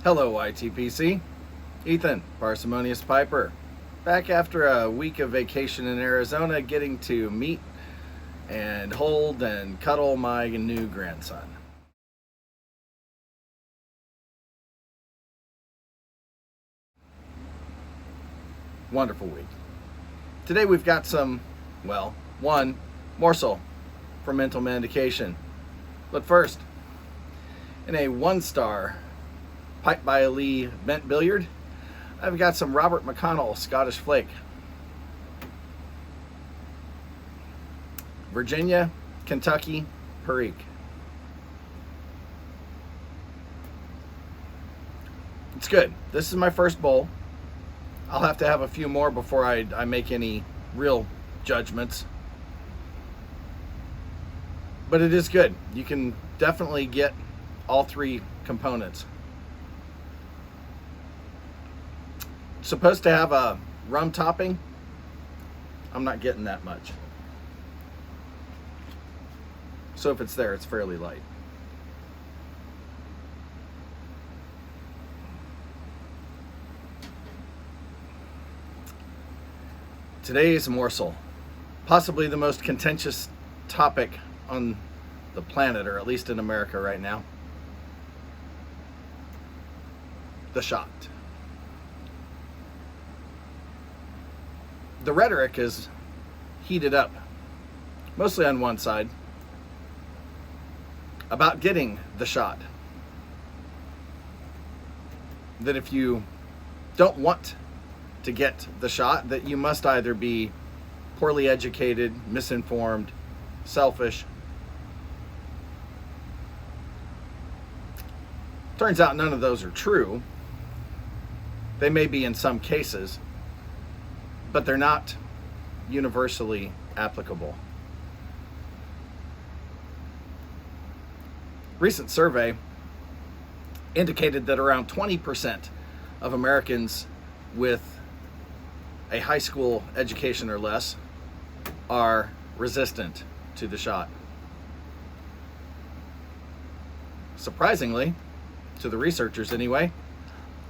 Hello, YTPC. Ethan, Parsimonious Piper. Back after a week of vacation in Arizona, getting to meet and hold and cuddle my new grandson. Wonderful week. Today we've got one morsel for mental manducation. But first, in a 1-star Pipe by Lee bent billiard, I've got some Robert McConnell Scottish Flake. Virginia, Kentucky, Perique. It's good. This is my first bowl. I'll have to have a few more before I make any real judgments. But it is good. You can definitely get all three components. Supposed to have a rum topping. I'm not getting that much. So if it's there, it's fairly light. Today's morsel, possibly the most contentious topic on the planet, or at least in America right now. The shot. The rhetoric is heated up, mostly on one side, about getting the shot. That if you don't want to get the shot, that you must either be poorly educated, misinformed, selfish. Turns out none of those are true. They may be in some cases, but they're not universally applicable. Recent survey indicated that around 20% of Americans with a high school education or less are resistant to the shot. Surprisingly, to the researchers anyway,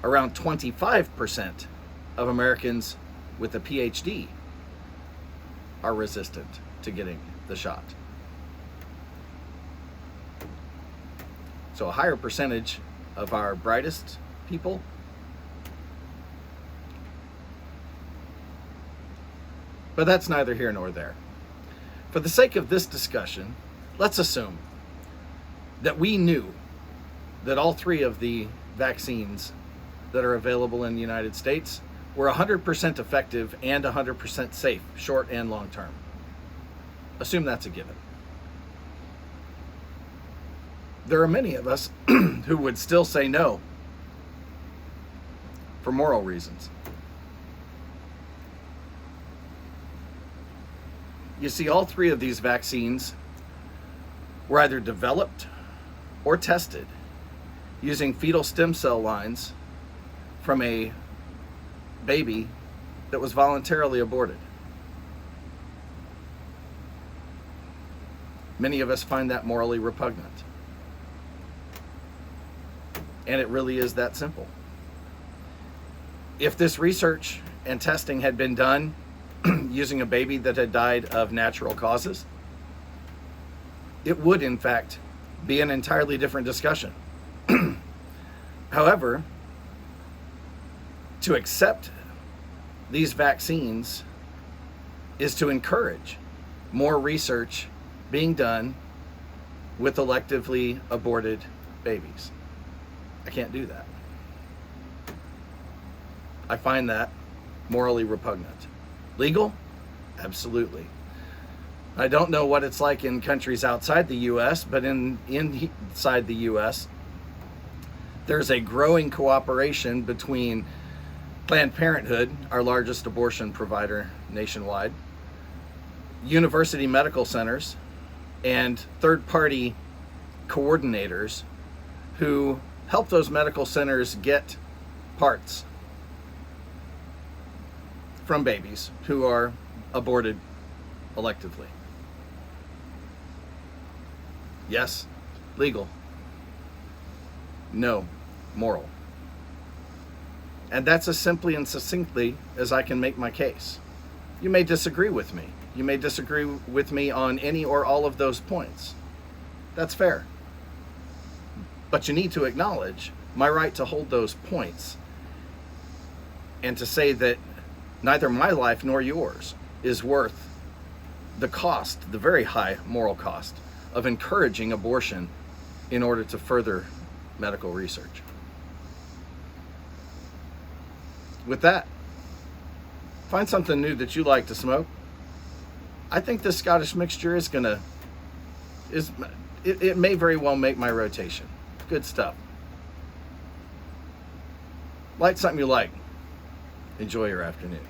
around 25% of Americans with a PhD are resistant to getting the shot. So a higher percentage of our brightest people but that's neither here nor there. For the sake of this discussion, let's assume that we knew that all three of the vaccines that are available in the United States were 100% effective and 100% safe, short and long term. Assume that's a given. There are many of us who would still say no for moral reasons. You see, all three of these vaccines were either developed or tested using fetal stem cell lines from a baby that was voluntarily aborted. Many of us find that morally repugnant. And it really is that simple. If this research and testing had been done using a baby that had died of natural causes, it would in fact be an entirely different discussion. However, to accept these vaccines is to encourage more research being done with electively aborted babies. I can't do that. I find that morally repugnant. Legal? Absolutely. I don't know what it's like in countries outside the U.S., but inside the U.S., there's a growing cooperation between Planned Parenthood, our largest abortion provider nationwide, university medical centers, and third-party coordinators who help those medical centers get parts from babies who are aborted electively. Yes, legal. No, moral. And that's as simply and succinctly as I can make my case. You may disagree with me. You may disagree with me on any or all of those points. That's fair. But you need to acknowledge my right to hold those points and to say that neither my life nor yours is worth the cost, the very high moral cost of encouraging abortion in order to further medical research. With that, find something new that you like to smoke. I think this Scottish mixture is it may very well make my rotation. Good stuff. Light something you like. Enjoy your afternoon.